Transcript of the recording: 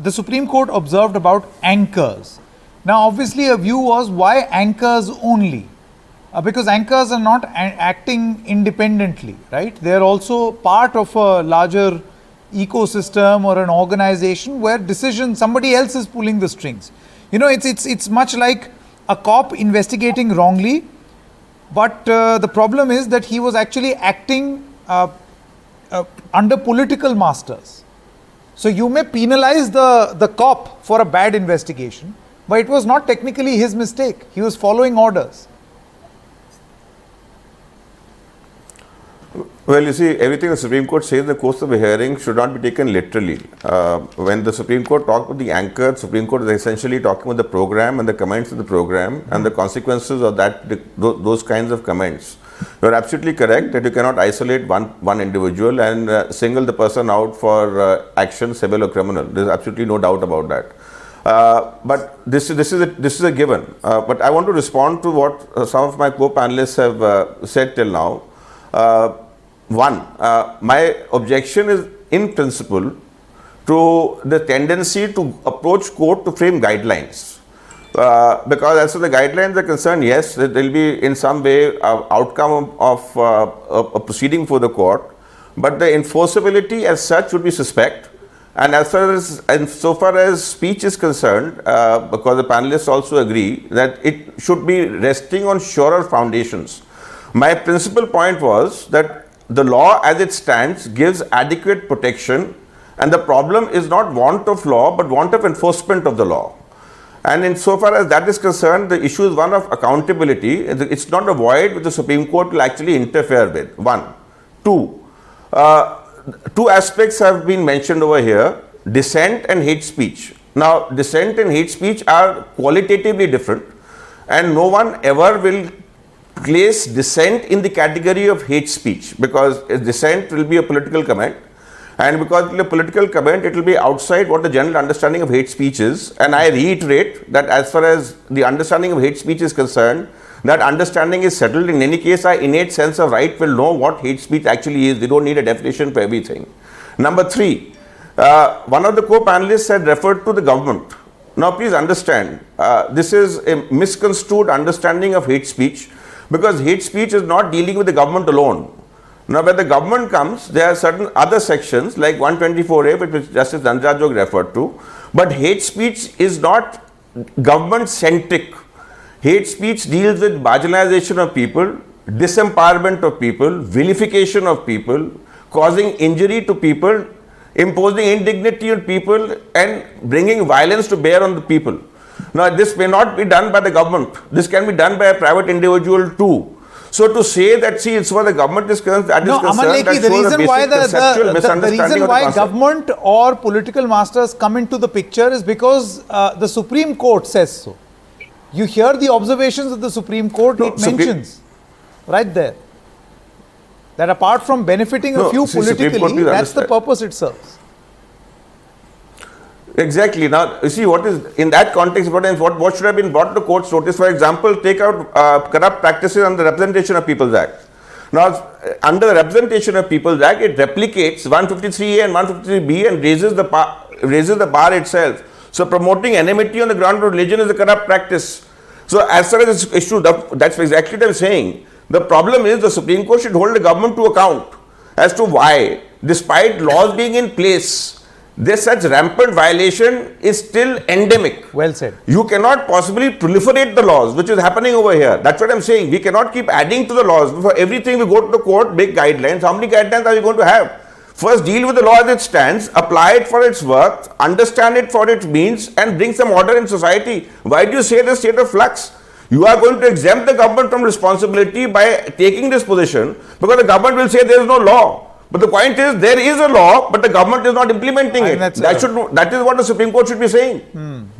the Supreme Court observed about anchors. Now, obviously, a view was why anchors only? Because anchors are not acting independently, right? They are also part of a larger ecosystem or an organization where somebody else is pulling the strings. You know, it's much like a cop investigating wrongly, but the problem is that he was actually acting under political masters. So you may penalize the cop for a bad investigation, but it was not technically his mistake. He was following orders. Well, you see, everything the Supreme Court says in the course of a hearing should not be taken literally. When the Supreme Court talked about the anchor, Supreme Court is essentially talking about the program and the comments of the program and the consequences of those kinds of comments. You are absolutely correct that you cannot isolate one individual and single the person out for action, civil or criminal. There is absolutely no doubt about that. But this is a given. But I want to respond to what some of my co-panelists have said till now. My objection is in principle to the tendency to approach court to frame guidelines. Because as far as the guidelines are concerned, yes, there will be in some way outcome of a proceeding for the court, but the enforceability as such would be suspect. And so far as speech is concerned, because the panelists also agree that it should be resting on surer foundations. My principal point was that the law as it stands gives adequate protection, and the problem is not want of law but want of enforcement of the law. And insofar as that is concerned, the issue is one of accountability. It's not a void which the Supreme Court will actually interfere with. One. Two aspects have been mentioned over here: dissent and hate speech. Now, dissent and hate speech are qualitatively different, and no one ever will place dissent in the category of hate speech, because dissent will be a political comment, and because it will be a political comment, it will be outside what the general understanding of hate speech is. And I reiterate that as far as the understanding of hate speech is concerned, that understanding is settled. In any case, our innate sense of right will know what hate speech actually is. We don't need a definition for everything. Number three, one of the co-panelists had referred to the government. Now please understand, this is a misconstrued understanding of hate speech, because hate speech is not dealing with the government alone. Now when the government comes, there are certain other sections like 124A, which Justice Dhanrajog referred to, but hate speech is not government centric. Hate speech deals with marginalization of people, disempowerment of people, vilification of people, causing injury to people, imposing indignity on people, and bringing violence to bear on the people. Now, this may not be done by the government. This can be done by a private individual too. So to say that, see, it's for the government is concerned, that Aman Lekhi, the reason why government or political masters come into the picture is because the Supreme Court says so. You hear the observations of the Supreme Court, it mentions right there that apart from benefiting a few politically, that's the purpose it serves. Exactly. Now, you see, what is in that context, what should have been brought to court's notice? For example, take out corrupt practices under the Representation of People's Act. Now, under the Representation of People's Act, it replicates 153A and 153B and raises the bar itself. So, promoting enmity on the ground of religion is a corrupt practice. So, as far as this issue, that's exactly what I'm saying. The problem is the Supreme Court should hold the government to account as to why, despite laws being in place, this such rampant violation is still endemic. Well said. You cannot possibly proliferate the laws, which is happening over here. That's what I'm saying. We cannot keep adding to the laws. For everything we go to the court, make guidelines. How many guidelines are we going to have? First, deal with the law as it stands, apply it for its worth, understand it for its means, and bring some order in society. Why do you say the state of flux? You are going to exempt the government from responsibility by taking this position, because the government will say there is no law. But the point is, there is a law, but the government is not implementing it. That is what the Supreme Court should be saying.